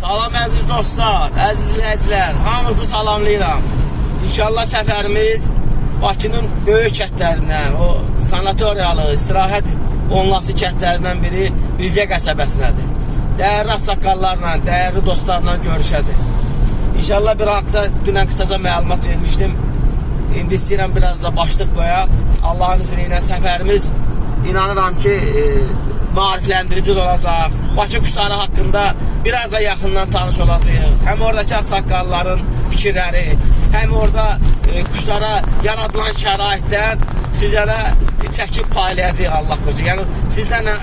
Salam əziz dostlar, əziz izləyicilər, hamınızı salamlayıram. İnşallah səfərimiz Bakının böyük kətlərindən, o sanatoriyalı, istirahət olunası kətlərindən biri Bilgə qəsəbəsinədir. Dəyərli ağsaqqallarla, dəyərli dostlarla görüşədir. İnşallah bir haqda dünən qısaca məlumat vermişdim. İndi istəyirəm biraz da başlıq qoyaq. Allahın izni ilə səfərimiz inanıram ki, maarifləndirici olacaq. Bakı quşları haqqında biraz da yaxından tanış olacaq. Həm oradakı ağsaqqalların fikirləri, həm orada quşlara yaradılan şəraitdən sizlərə çəkib paylayacaq Allah qoca. Yəni sizlərlə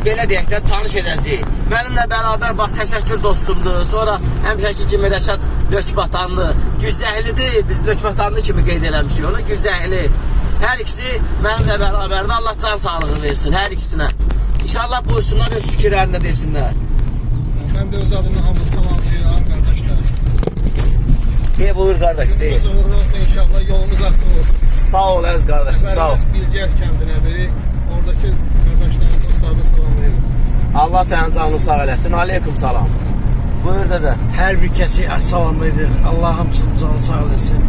belə deyək də tanış edəcəyik. Mənimlə bərabər bax təşəkkür dostumdur. Sonra həmişəki kimi Rəşad Lökbatanlı, Güzdəhlidir. Biz Lökbatanlı kimi qeyd eləmişik onu. Güzdəhli. Hər ikisi mənimlə bərabərdir. Allah can sağlığı versin hər ikisinə. İnşallah buyursunlar, öz fikirlərini desinlər. Mən də öz adımla hamı salamlayıram qardaşlar. Deyə buyur qardaş. Günümüz uğurlu olsun inşallah, yolumuz açıq olsun. Sağ ol əziz qardaşım, sağ ol. Bilgə kəndinədir. Oradakı qardaşlarım, dostlarımı salamlayıram. Allah sənin canını sağ eləsin. Aleyküm salam. Buyur dədə. Hər bir kəsi salamlayırıq. Allah hamısının canını sağ eləsin.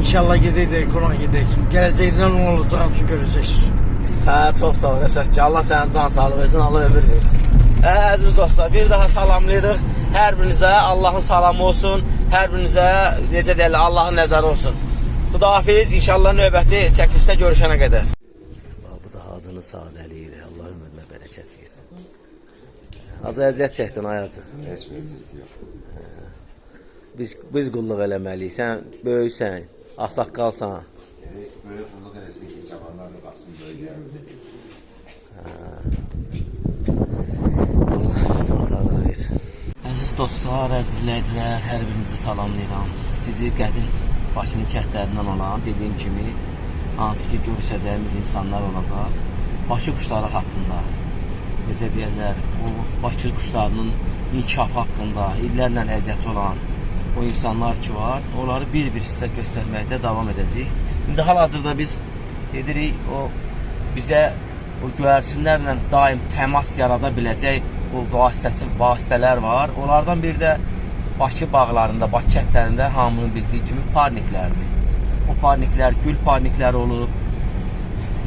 İnşallah gedək, qonaq gedək. Gələcəkdən nə olacağını görəcəksiniz. Sənə çox sağ ol Rəşad ki, Allah sənin can sağlığı versin, Allah ömür versin. Əziz dostlar, bir daha salamlayırıq. Hər birinizə Allahın salamı olsun. Hər birinizə necə deyirlər, Allahın nəzəri olsun. Xudahafiz, inşallah növbəti çəkilişdə görüşənə qədər. Bu da Hacının sadəliyir. Allah ömrünə bərəkət versin. Hacı əziyyət çəkdin ay Hacı. Heç bir əziyyət yox. Biz qulluq eləməliyik. Sən böyüksən, ağsaqqalsan. Böyük qulluq eləsin ki, cavanlar da baxsın böyüyə. Allah can sağlığı versin. Əziz dostlar, əziz izləyicilər, hər birinizi salamlayıram. Sizi qədim Bakının kəndlərindən olan, dediyim kimi, hansı ki görüşəcəyimiz insanlar olacaq. Bakı quşları haqqında, necə deyərlər, o Bakı quşlarının inkişafı haqqında, illərlə əziyyəti olan o insanlar ki var, onları bir-bir sizə göstərməkdə davam edəcəyik. İndi hal-hazırda biz gedirik, o bizə o göyərçinlərlə daim təmas yarada biləcək o vasitələr var. Onlardan biri də Bakı bağlarında, Bakı kətlərində hamının bildiyi kimi parniklərdir. O parniklər, gül parnikləri olub,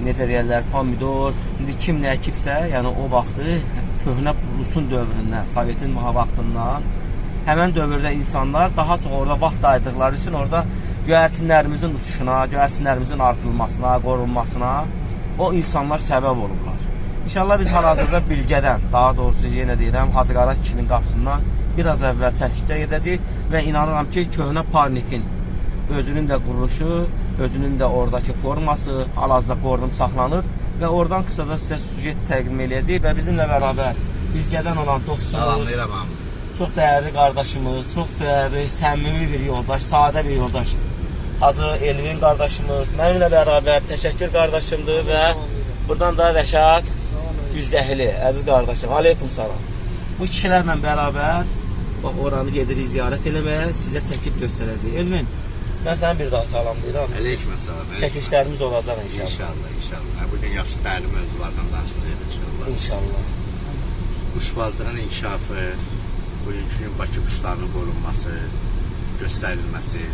necə deyərlər, pomidor, indi kim nə əkibsə, yəni o vaxtı köhnə Rusun dövründən, Sovetin vaxtından, həmən dövrdə insanlar daha çox orada vaxt ayırdıqları üçün orada göyərçinlərimizin uçuşuna, göyərçinlərimizin artırılmasına, qorunmasına o insanlar səbəb olublar. İnşallah biz hal-hazırda Bilgədən, daha doğrusu yenə deyirəm, Hacı Qaraş kişinin qapısından biraz əvvəl çəkişdə gedəcək və inanıram ki, köhnə parnikin özünün də quruluşu, özünün də oradakı forması hal-hazırda qorunub saxlanır və oradan qısaca sizə sujet təqdim eləyəcək və bizimlə bərabər Bilgədən olan dostumuz, çox dəyərli qardaşımız, çox dəyərli, səmimi bir yoldaş, sadə bir yoldaş Hacı Elvin qardaşımız, mənimlə bərabər təşəkkür qardaşımdır və buradan da Rəşad Güzdəhli, əziz qardaşım, aleyküm salam. Bu kişilərlə bərabər oranı gedirik ziyarət eləməyə, sizə çəkib göstərəcək. Elvin, mən səni bir daha salamlayıram. Əleyküm salam. Çəkilişlərimiz olacaq inşallah. İnşallah, inşallah. Bugün yaxşı dəyərli mövzulardan danışacağıq inşallah. İnşallah. Quşbazlığın inkişafı, bugünkü gün Bakı quşlarının qorunması, göstərilməsi,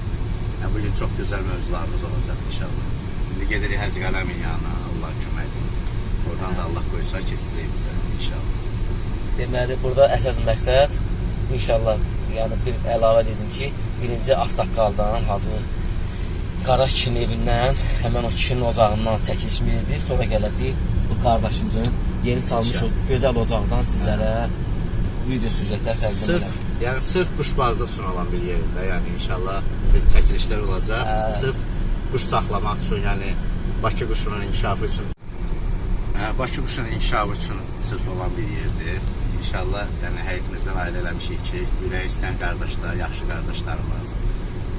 bugün çox gözəl mövzularımız olacaq inşallah. İndi gedirik Hacı Qələmin yanına, Allah köməkdir. Oradan da Allah qoysa keçəcək bizə inşallah. Deməli, burada əsas məqsəd inşallah, yəni bir əlavə dedim ki, birinci ağsaqqaldan, Hacı Qaraş kişinin evindən, həmən o kişinin ocağından çəkilişimi edib, sonra gələcək bu qardaşımızın yeni salmış o gözəl ocaqdan sizlərə video süjetlər təqdim edir. Yəni sırf quşbazlıq üçün olan bir yerində, yəni inşallah çəkilişlər olacaq. Sırf quş saxlamaq üçün, yəni Bakı quşunun inkişafı üçün. Bakı quşunun inkişafı üçün sırf olan bir yerdir. İnşallah yəni həyətimizdən ayrı eləmişik ki, ürək istəyən qardaşlar, yaxşı qardaşlarımız,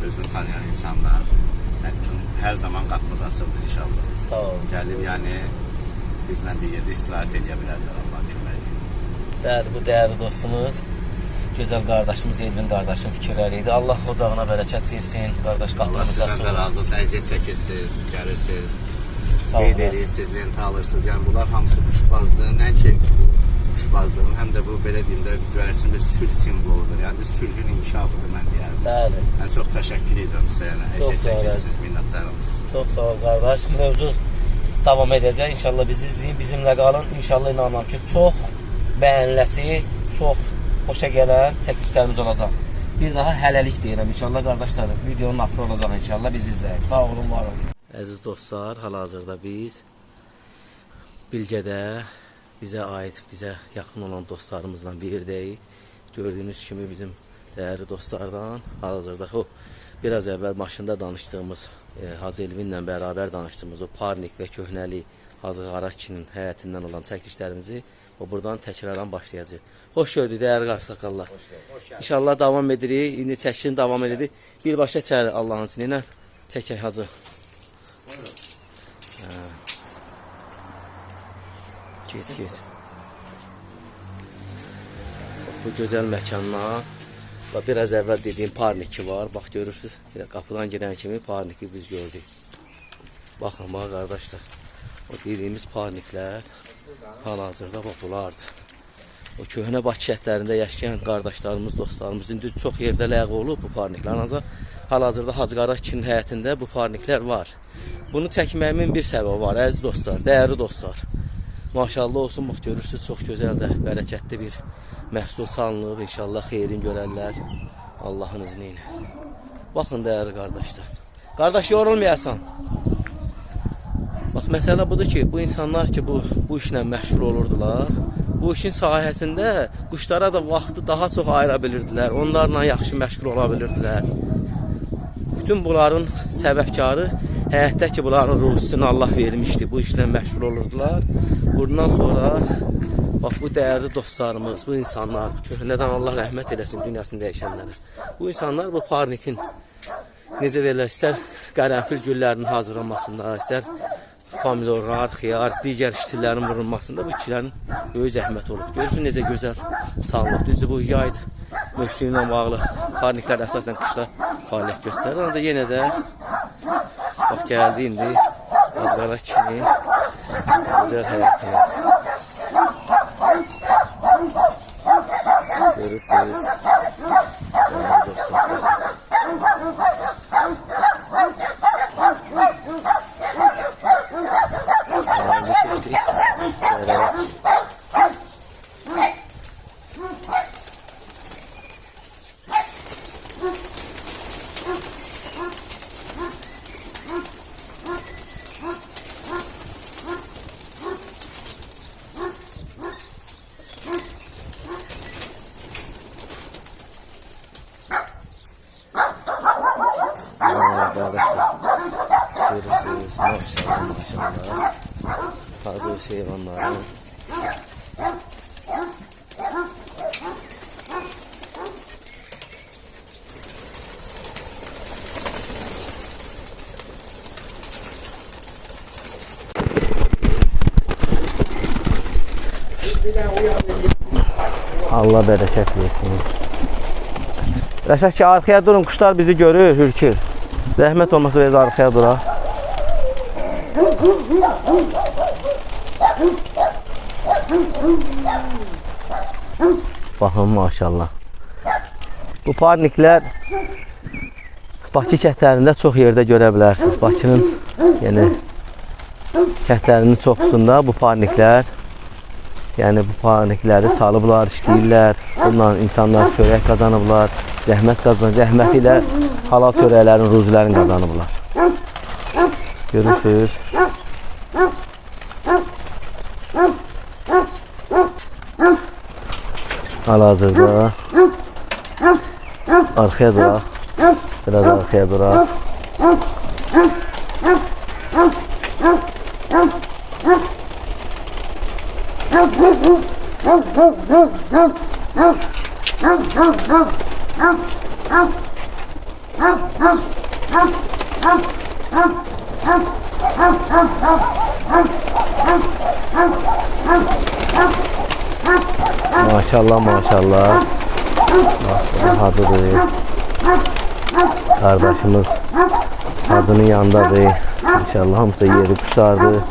özünü tanıyan insanlar üçün hər zaman qapımız açılır inşallah. Sağ ol. Gəlib yəni bizlə bir yerdə istirahət edə bilərlər Allahın köməyi. Bəli, bu dəyərli dostumuz, gözəl qardaşımız Elvin qardaşın fikirləri idi. Allah ocağına bərəkət versin, qardaş qapımız açılır. Allah sizdən də razı olsun, əziyyət çəkirsiniz, gəlirsiniz, qeyd edirsiniz, lentə alırsınız. Yəni bunlar hamısı quşbazlığı, nə ki quşbazlığın, həm də bu belə deyim də göyərçin bir sülh simvoludur. Yəni bir sülhün inkişafıdır mən deyərdim. Bəli. Mən çox təşəkkür edirəm sizə, yəni Çox əziyyət sağ olun. çəkirsiniz, minnətdarım. Çox sağ ol qardaş. Mövzu davam edəcək. İnşallah bizi izləyin, bizimlə qalın. İnşallah inanıram ki, çox bəyəniləsi, çox xoşa gələn çəkilişlərimiz olacaq. Bir daha hələlik deyirəm. İnşallah qardaşlarım, videonun axırı olacaq inşallah. Bizi izləyin. Sağ olun, var olun. Əziz dostlar, hal-hazırda biz Bilgədə bizə aid, bizə yaxın olan dostlarımızdan birirdəyik. Gördüyünüz kimi bizim dəyərli dostlardan hal-hazırda biraz əvvəl maşında danışdığımız, Hacı Elvinlə bərabər danışdığımız o Parnik və Köhnəli Hacı Qaraçinin həyətindən olan çəkilişlərimizi buradan təkrardan başlayacaq. Xoş gördük, dəyərli qarşısaqallar. İnşallah davam edirik, indi çəkilişin davam edirik. Birbaşa çəri Allahın izni ilə çəkək Hacı. Geç. Bu gözəl məkandan biraz əvvəl dediyim Parniki var. Bax görürsünüz, qapıdan girən kimi Parniki biz gördük. Baxın, bax qardaşlar. O dediyimiz Parniklər hal-hazırda bunlardır. O köhnə Bakı şəhərlərində yaşayan qardaşlarımız, dostlarımız indi çox yerdə ləğv olub bu Parniklər. Ancaq hal-hazırda Hacı Qaraçinin həyətində bu Parniklər var. Bunu çəkməyimin bir səbəbi var, əziz dostlar, dəyərli dostlar. Maşallah olsun, bax görürsünüz, çox gözəl də, bərəkətli bir məhsul salınıb. İnşallah xeyrin görərlər Allahın izni ilə. Baxın dəyərli qardaşlar. Qardaş, yorulmayasan. Bax, məsələ budur ki, bu insanlar ki, bu işlə məşğul olurdular. Bu işin sahəsində quşlara da vaxtı daha çox ayıra bilirdilər. Onlarla yaxşı məşğul ola bilirdilər. Bütün bunların səbəbkarı həyətdə ki, bunların ruhsunu Allah vermişdi. Bu işlə məşğul olurdular. Bundan sonra bax, bu dəyərli dostlarımız, bu insanlar, köhnədən Allah rəhmət eləsin dünyasını dəyişənlərə. Bu insanlar bu Parnikin, necə deyirlər, istər qərənfil güllərinin hazırlanmasında, istər pomidorlar, xiyar, digər işçilərin vurulmasında bu işçilərin böyük zəhmət olub. Görürsün necə gözəl salınıb. Düzdür, bu yay mövsümü ilə bağlı Parniklər əsasən qışda fəaliyyət göstərir. Ancaq yenə də bax, gəldi indi Hacı Qaraçinin gözəl həyatına. Görürsünüz. Görürsünüz, maşallah. Hazır heyvanların. Allah bərəkət versin. Rəşad ki, arkaya durun, quşlar bizi görür, hürkür. Zəhmət olmasa biz arkaya duraq. Baxın, maşallah. Bu Parniklər Bakı kəndlərində çox yerdə görə bilərsiniz. Bakının kəndlərinin çoxusunda bu Parniklər, yəni bu Parnikləri salıblar, işləyirlər. Bununla insanlar çörək qazanıblar, zəhmət qazanır. Zəhməti ilə halal çörəklərin, ruzilərini qazanıblar. Görürsünüz. Hal-hazırda arkaya duraq. Biraz arkaya duraq. Maşallah, maşallah. Hacıdır. Kardeşimiz Hacının yanındadır. İnşallah hamısı yeri kuşlardır,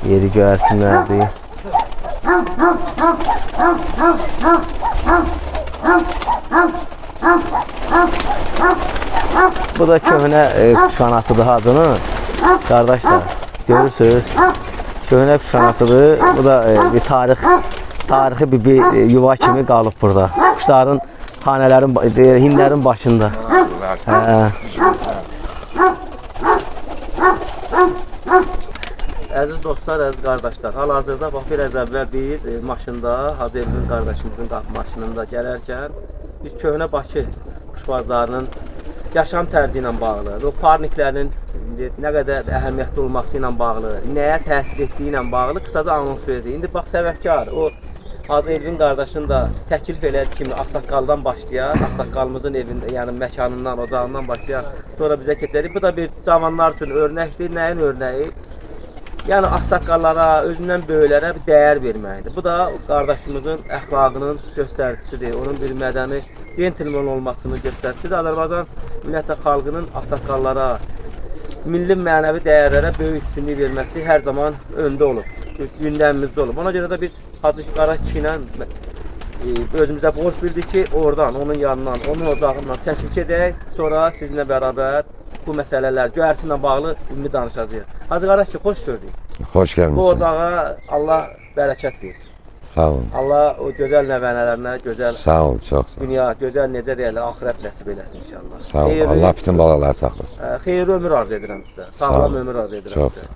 yeri göyərsinlərdir. Bu da köhnə kuşxanasıdır Hacının. Qardaşlar, görürsünüz. Köhnə kuşxanasıdır. Bu da bir tarixi bir yuva kimi qalıb burada. Kuşların, xanələrin, hinlərin başında. Əziz dostlar, əziz qardaşlar, hal-hazırda bax biraz əvvəl biz maşında, Hacı Elvin qardaşımızın maşınında gələrkən biz köhnə Bakı quşbazlarının yaşam tərzi ilə bağlı, o parniklərin nə qədər əhəmiyyətli olması ilə bağlı, nəyə təsir etdiyi ilə bağlı qısaca anons verdik. İndi bax səbəbkar, o Hacı Elvin qardaşın da təklif elədi kimi Ağsaqqaldan başlayar, Ağsaqqalımızın evində, yəni məkanından, ocağından başlayar, sonra bizə keçərik. Bu da bir cavanlar üçün örnəkdir. Nəyin örnəyi? Yəni ağsaqqallara, özündən böyüklərə bir dəyər verməkdir. Bu da qardaşımızın əxlaqının göstəricisidir. Onun bir mədəni, centilmen olmasının göstəricisidir. Azərbaycan ümumiyyətlə xalqının ağsaqqallara, milli mənəvi dəyərlərə böyük üstünlük verməsi hər zaman öndə olub. Gündəmimizdə olub. Ona görə də biz Hacı Qara kişi ilə özümüzə borc bildik ki, oradan, onun yanından, onun ocağından çəkilib gedək. Sonra sizinlə bərabər bu məsələlər, göyərçinlə bağlı ümumi danışacağıq. Hacı qardaş ki, xoş gördük. Xoş gəlmişsin. Bu ocağa Allah bərəkət versin. Sağ ol. Allah o gözəl nəvənələrinə, gözəl Sağ ol, çox sağ ol. dünya, gözəl necə deyərlər, axirət nəsib eləsin inşallah. Sağ ol. Allah bütün balaları saxlasın. Xeyirli ömür arzu edirəm sizə. Sağlam ömür arzu edirəm Çox sizə. sağ ol.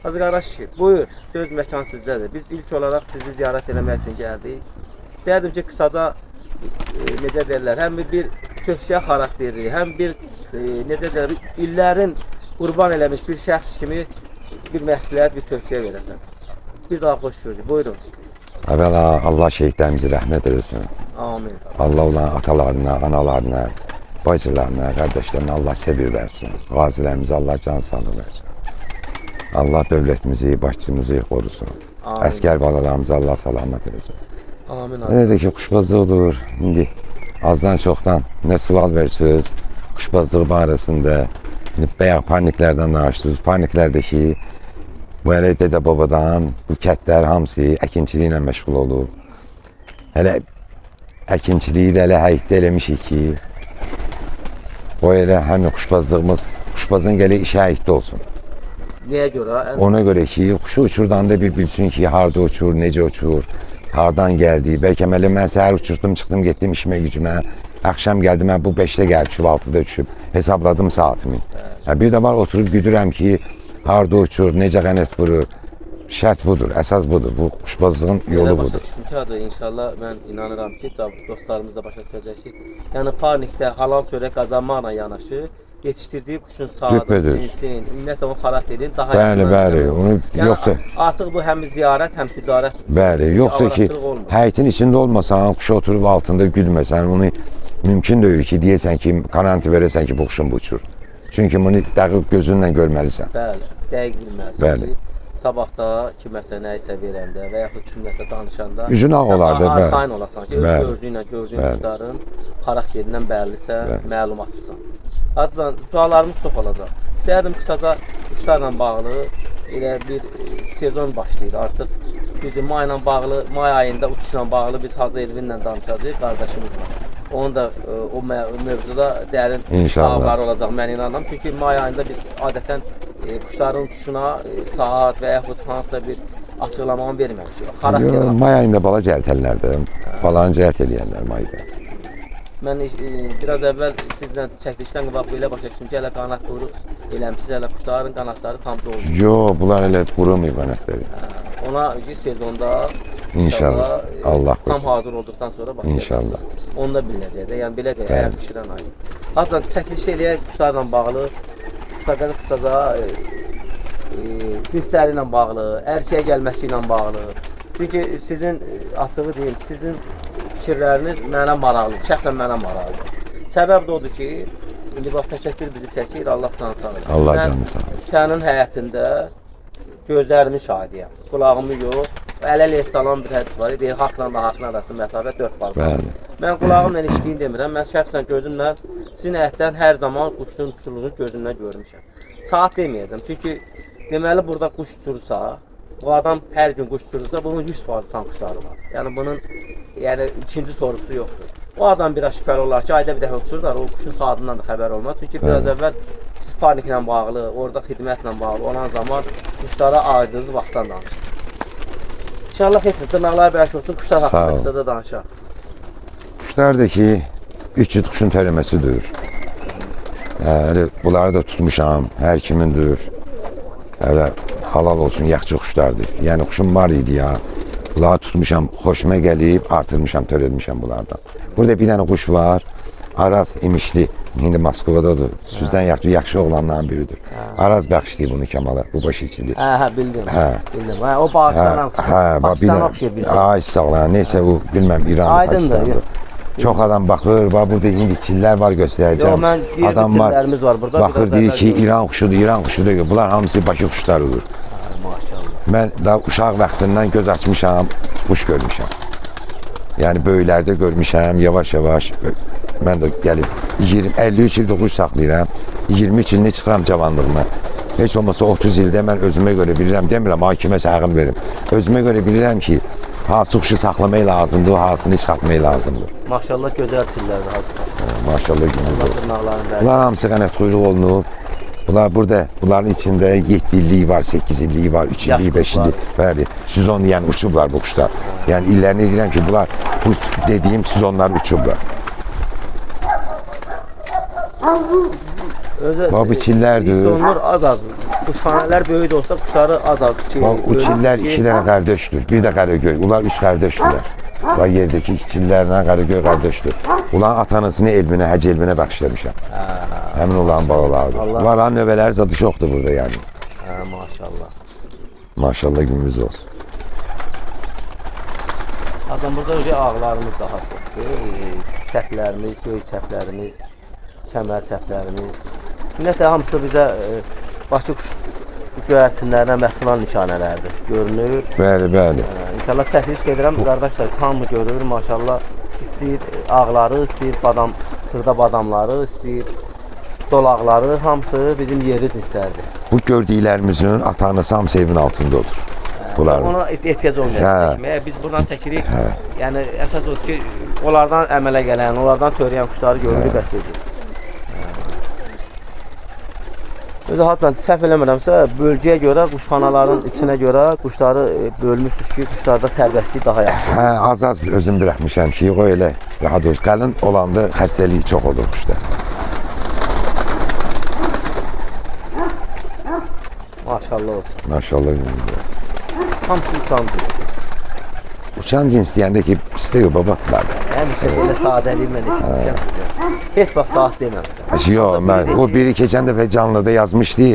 Hacı qardaş ki, buyur, söz məkan sizdədir. Biz ilk olaraq sizi ziyarət eləmək üçün gəldik. İstərdim ki, qısaca necə deyirlər, həm bir tövsiyə xarakterli, həm bir necə deyirlər, illərin qurban eləmiş bir şəxs kimi bir məsləhət, bir tövsiyə verəsən. Bir daha xoş gördük. Buyurun. Əvvəla Allah şəhidlərimizi rəhmət eləsin. Amin. Allah onların atalarına, analarına, bacılarına, qardaşlarına Allah səbir versin. Qazilərimizə Allah can sağlığı versin. Allah dövlətimizi, başçımızı qorusun. Amin. Əskər balalarımıza Allah salamat eləsin. Amin. Nədir ki, quşbazlıqdır. İndi azdan çoxdan nə sual versiniz quşbazlığı barəsində. Bayaq parniklərdən danışdınız. Parniklərdəki bu hələ dədə-babadan bu kətlər hamısı əkinçiliklə məşğul olub. Hələ əkinçiliyi də elə həyətdə eləmişik ki, o elə həmin quşbazlığımız, quşbazın gələ işə həyətdə olsun. Nəyə görə? Ona görə ki, quşu uçurdan da bir bilsin ki, harda uçur, necə uçur, hardan gəldi. Bəlkə mən səhər uçurdum, çıxdım, getdim işimə gücümə. Axşam gəldim, mən bu 5-də gəlib, düşüb, 6-da düşüb, hesabladım saatimi. Bir də var, oturub güdürəm ki, harda uçur, necə qənət vurur. Şərt budur, əsas budur. Bu quşbazlığın yolu budur. İnşallah mən inanıram ki, dostlarımız da başa düşəcək ki, yəni parnikdə halal çörək qazanmaqla yanaşı, yetişdirdiyi quşun sağlığı, cinsin, ümumiyyətlə onun xarakterini daha Bəli, onu yoxsa artıq bu həm ziyarət, həm ticarət. Bəli, yoxsa ki, həyətin içində olmasan, quşa oturub altında gülməsən, onu mümkün deyil ki, deyəsən ki, garanti verəsən ki, bu quşun bu uçur. Çünki bunu dəqiq gözünlə görməlisən. Bəli, dəqiq bilməlisən. Bəli. Sabahda kiməsə nəyisə verəndə və yaxud kiməsə danışanda üzün ağ olardı, bəli. Arxain olasan ki, öz gördüyünlə gördüyün quşların xarakterindən bəllisə, məlumatlısan. Hacıcan, suallarımız çox olacaq. İstərdim qısaca quşlarla bağlı elə bir sezon başlayır. Artıq bizim may ilə bağlı, may ayında uçuşla bağlı biz Hacı Elvinlə danışacağıq qardaşımızla. Onun da o mövzuda dərin cavabları olacaq, mən inanıram. Çünki may ayında biz adətən quşların uçuşuna saat və yaxud hansısa bir açıqlamanı verməmişik. May ayında bala cəltəllərdir, balanı cəlt eləyərlər mayda. Mən biraz əvvəl sizlə çəkilişdən qabaq belə başa düşdüm ki, hələ qanat quyruq eləmişsiniz, hələ quşların qanatları tam dolmuş. Yox, bunlar hələ qurumayıb qanatları. Ona sezonda İnşallah, Allah qoysun. Tam hazır olduqdan sonra başlayacaqsınız. İnşallah. Onu da biləcək də, yəni belə deyək, əyər pişirən ayı. Hasan, çəkiliş eləyək quşlarla bağlı, qısaca cinsləri ilə bağlı, ərsəyə gəlməsi ilə bağlı. Çünki sizin, açığı deyim, sizin fikirləriniz mənə maraqlıdır, şəxsən mənə maraqlıdır. Səbəb də odur ki, indi bax təşəkkür bizi çəkir, Allah canı sağ olasın. Allah canı sağ olasın. Sənin həyətində gözlərimin şahidiyəm, qulağımı yox. Əl-əl estalan bir hədis var, deyir, haqla da haqla arası məsafə 4 bal. Mən qulağımla eşitdiyini demirəm, mən şəxsən gözümlə sizin həyətdən hər zaman quşun uçurluğunu gözümlə görmüşəm. Saat deməyəcəm, çünki deməli burada quş uçursa, Bu adam hər gün quş tutursa bunun 100% uçan quşları var. Yəni bunun ikinci sorusu yoxdur. O adam biraz şübhəli olar ki, ayda bir dəfə uçurlar, o quşun saatından da xəbər olmaz. Çünki biraz əvvəl siz paniklə bağlı, orada xidmətlə bağlı olan zaman quşlara ayırdığınız vaxtdan danışdıq. İnşallah heç bir dırnaqlar bərk olsun, quşlar haqqında qısa da danışaq. Quşlar da ki, 3 cüt quşun tərəməsidir. Bunları da tutmuşam, hər kimindir. Halal olsun, yaxşı quşlardır. Yəni quşum var idi ya. Bunları tutmuşam, xoşuma gəlib, artırmışam, törətmişəm bunlardan. Burada bir dənə quş var, Araz imişli, indi Moskovadadır. Sizdən yaxşı oğlanların biridir. Araz bəxşliyib bunu Kəmala, bu başı içilir. Bildim. Bildim. O Bağıstanan quşu. Pakistana oxşayır bizə. Ay sağ ol, neysə o, bilməm, İran, Pakistandır. Çox adam baxır, burada indi çillər var göstərəcəm. Adam var, baxır, deyir ki, İran quşudur. Bunlar hamısı Bakı quşlarıdır. Mən daha uşaq vaxtından göz açmışam, quş görmüşəm. Yəni böyüklərdə görmüşəm, yavaş-yavaş. Mən də gəlib 53 ildir quş saxlayıram. 23 ilini çıxıram cavanlığıma. Heç olmasa 30 ildə mən özümə görə bilirəm, demirəm, kiməsə ağıl verim. Özümə görə bilirəm ki, hansı quşu saxlamaq lazımdır, hansını çıxartmaq lazımdır. Maşallah gözəl çillərdir hadisə. Maşallah günümüz olsun. Bunlar hamısı qənət quyruq olunub. Bunların içində 7 illiyi var, 8 illiyi var, 3 illiyi, 5 illiyi. Bəli, sezon yəni uçublar bu quşlar. Yəni illərini deyirəm ki, bu dediyim sezonlar uçublar. Bu çillərdir. İstonlar az-az. Quşxanələr böyük də olsa quşları az-az. Bu çillər 2 dənə qardaşdır. Bir də qaragöy. Bunlar 3 qardaşdırlar. Və yerdəki çillərlə qaragöy qardaşdır. Ulan atanısını elminə, həc elminə bəxşləmişəm. Həmin olan balalardır. Bunların növbələri zadı çoxdur burada yəni. Maşallah. Maşallah günümüz olsun. Adam burada öyle ağlarımız daha çoxdur. Çəplərimiz, göy çəplərimiz, kəmər çəplərimiz. Ümumiyyətlə hamısı bizə Bakı quş göyərçinlərinə məhsulan nişanələrdir. Görünür. Bəli. İnşallah çəkiliş gedirəm. Qardaşlar hamı görür. Maşallah istəyir ağları, istəyir xırda badamları, istəyir dolaqları. Hamısı bizim yerli cinslərdir. Bu gördüklərimizin ata-anası hamısı evin altında olur. Ona ehtiyac olmayacaq. Biz buradan çəkirik. Yəni əsas odur ki, onlardan əmələ gələn, onlardan törəyən quşları görürük, bəs edir. Özü hatta səhv eləmirəmsə, bölgəyə görə, quşxanaların içinə görə quşları bölmüşsünüz ki, quşlarda sərbəstlik daha yaxşı. Az-az özüm bıraxmışam ki, o elə rahat olur. Qalın olanda xəstəliyi çox olur quşda. Maşallah olsun. Maşallah olsun. Hamısı uçan cins. Uçan cins deyəndə ki, istəyir babatlar. Həmişə belə sadəliyimlə eşitmişəm sizə. Heç vaxt saat deməmişəm. Yox, o biri keçən dəfə canlıda yazmışdı,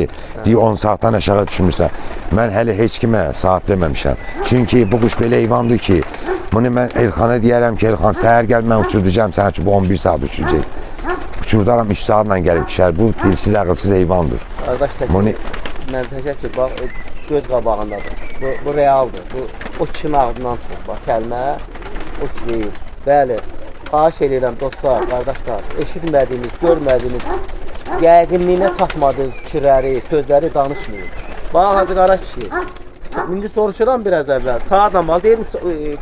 deyir 10 saatdan aşağı düşmürsən. Mən hələ heç kimə saat deməmişəm. Çünki bu quş belə heyvandır ki, bunu mən Elxana deyərəm ki, Elxan səhər gəl, mən uçurdacam sənə ki, bu 11 saat uçuracaq. Uçurdaram 3 saatla gəlib düşər. Bu dilsiz, ağılsız heyvandır. Qardaş mən təşəkkür, bax, göz qabağındadır. Bu realdır. O kişinin ağzından çıxır. Bax, kəlmə o kişi deyil. Bəli, xahiş edirəm dostlar, qardaşlar, eşitmədiyiniz, görmədiyiniz, yəqinliyinə çatmadığınız fikirləri, sözləri danışmayın. Bax, Hacı Qara kişi, indi soruşuram biraz əvvəl, saatla bağlı, deyim,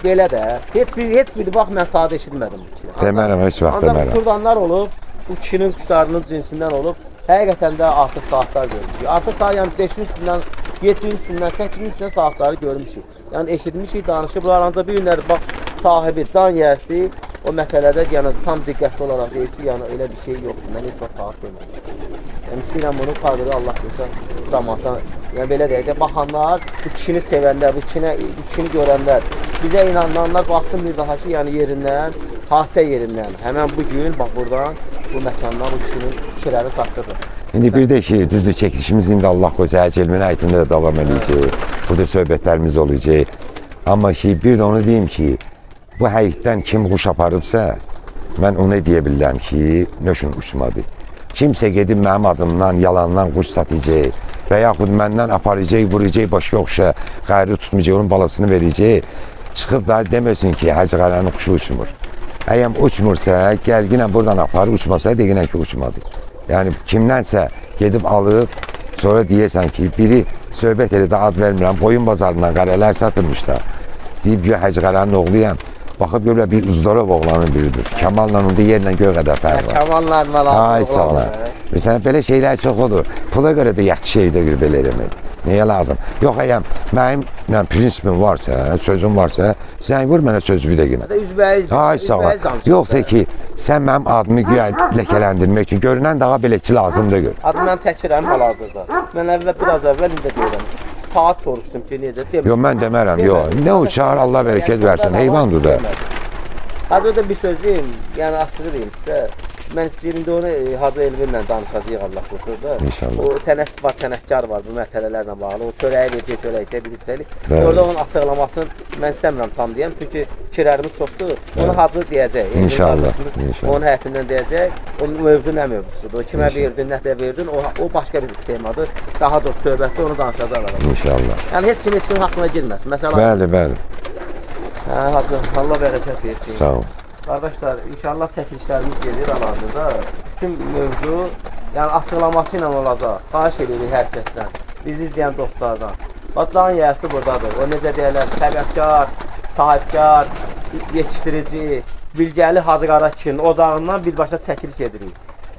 belə də, heç biri, bax, mən saat eşitmədim bu kişiyə. Demərəm, heç vaxt demərəm. Ancaq uçurdanlar olub, bu kişinin quşlarının cinsindən olub, həqiqətən də artıq saatlar görmüşük. Artıq saat, yəni 5-in üstündən, 7-in üstündən, 8-in üstündən saatları görmüşük. Yəni eşitmişik, danışıblar, ancaq bir günlər bax, sahibi, can yərsi o məsələdə yəni tam diqqətli olaraq deyir ki, yəni elə bir şey yoxdur. Mən heç vaxt saat deməmişdim. Yəni istəyirəm bunu qadırı Allah görsə cəmaata, yəni belə deyək də baxanlar, bu kişini sevənlər, bu kişini görənlər, bizə inananlar baxsın bir daha ki, yəni yerindən, hadisə yerindən, həmən bu gün bax buradan, bu məkandan bu kişinin fikirləri çatdırır. İndi bir də ki, düzdür çəkilişimiz indi Allah qoysa Həcc Elmin ayətində də davam edəcək. Burada söhbətlərimiz olacaq. Amma ki, bir də onu deyim ki, bu həyətdən kim quş aparıbsa, mən ona deyə bilirəm ki, nöşün uçmadı. Kimsə gedib mənim adımdan, yalandan quş satacaq və yaxud məndən aparacaq, vuracaq başqa quşa, qayri tutmayacaq, onun balasını verəcək, çıxıb da deməsin ki, Hacı Qaranın quşu uçmur. Əgər uçmursa, gəlginə buradan aparır, uçmasa deyinən ki, uçmadı. Yəni kimdənsə gedib alıb, sonra deyəsən ki, biri söhbət elə də ad vermirəm. Qoyun bazarından qarələr satılmışlar. Deyib ki, Hacı Qaranın oğluyam. Baxıb görürlər bir Uzdorov oğlanın biridir. Kemal'la onda yerlə göy qədər fərq var. Kemal'la mən Ay sağ ol. Məsələn belə şeylər çox olur. Pula görə də yaxşı şey də bir belə eləmək. Nəyə lazım? Yox əyəm mənim prinsipim varsa, sözüm varsa, sən vur mənə sözü bir dəqiqə. Üzbəyiz. Ay sağ ol. Yoxsa ki, sən mənim adımı güya ləkələndirmək üçün görünən daha beləkçi lazımdır gör. Adımı mən çəkirəm hal-hazırda. Mən biraz əvvəl indi deyirəm. Saat soruşdum ki, necə demir. Yox mən demərəm, yox. Nə uçar, Allah bərəkət versin, heyvandır da. Hadi da bir sözüm, yəni açılırım sizə. Mən istəyirəm də onu Hacı Elvinlə danışacağıq Allah qoşur da. İnşallah. O sənətkar var bu məsələlərlə bağlı. O çörəyi verdiyi çörəyi bir üstəlik. Orada onun açıqlamasını mən istəmirəm tam deyəm. Çünki fikirlərimiz çoxdur. Onu Hacı deyəcək. İnşallah. Onun həyətindən deyəcək. Onun mövzu nə mövzusudur? O kimə verdin, nə də verdin? O başqa bir temadır. Daha doğrusu söhbətdə onu danışacaqlar. İnşallah. Yəni heç kim haqqına girməsin. Məsələn. Bəli, bəli. Hə, Hacı, Allah bərəkət versin. Sağ ol. Qardaşlar, inşallah çəkilişlərimiz gedir hal-hazırda. Bütün mövzu, yəni açıqlaması ilə olacaq. Xahiş edirik hər kəsdən, bizi izləyən dostlardan. Batlan yiyəsi buradadır. O necə deyərlər, səbəbkar, sahibkar, yetişdirici, bilgəli Hacı Qara kişinin ocağından birbaşa çəkiliş edirik.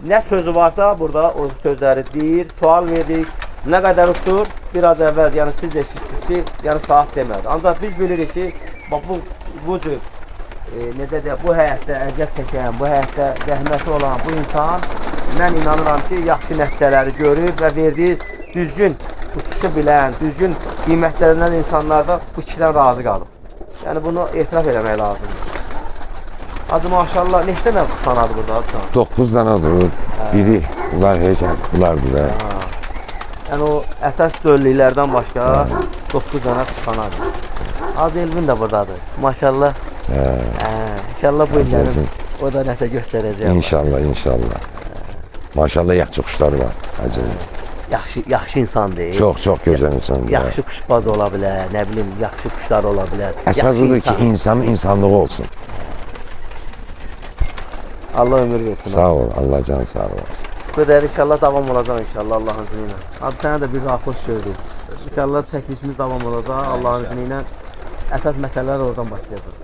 Nə sözü varsa burada o sözləri deyir, sual veririk. Nə qədər uçur, biraz əvvəl, yəni siz də eşitdiniz ki, yəni saat demədi. Ancaq biz bilirik ki, bu cür necə deyək, bu həyətdə əziyyət çəkən, bu həyətdə rəhməti olan bu insan, mən inanıram ki, yaxşı nəticələri görür və verdiyi düzgün uçuşu bilən, düzgün qiymətlənən insanlarda bu kişidən razı qalıb. Yəni bunu etiraf eləmək lazımdır. Hacı maşallah, neçə dənə qanadı burada? 9 dənə durur. Biri, bunlar heç bunlardır da. Yəni o əsas döllüklərdən başqa 9 dənə quşxanadır. Hacı Elvin də buradadır. Maşallah. İnşallah bu illərin o da nəsə göstərəcək. İnşallah, inşallah. Maşallah yaxşı quşlar var. Yaxşı insandır. Çox gözəl insandır. Yaxşı quşbaz ola bilər, nə bilim, yaxşı quşlar ola bilər. Əsasıdır ki, insanın insanlığı olsun. Allah ömür versin. Sağ ol, Allah canı sağ olasın. Bu qədər inşallah davam olacaq inşallah Allah'ın izni ilə. Abi sənə də bir rahat gördük. İnşallah çəkilişimiz davam olacaq Allah'ın izni ilə. Əsas məsələlər oradan başlayacaq.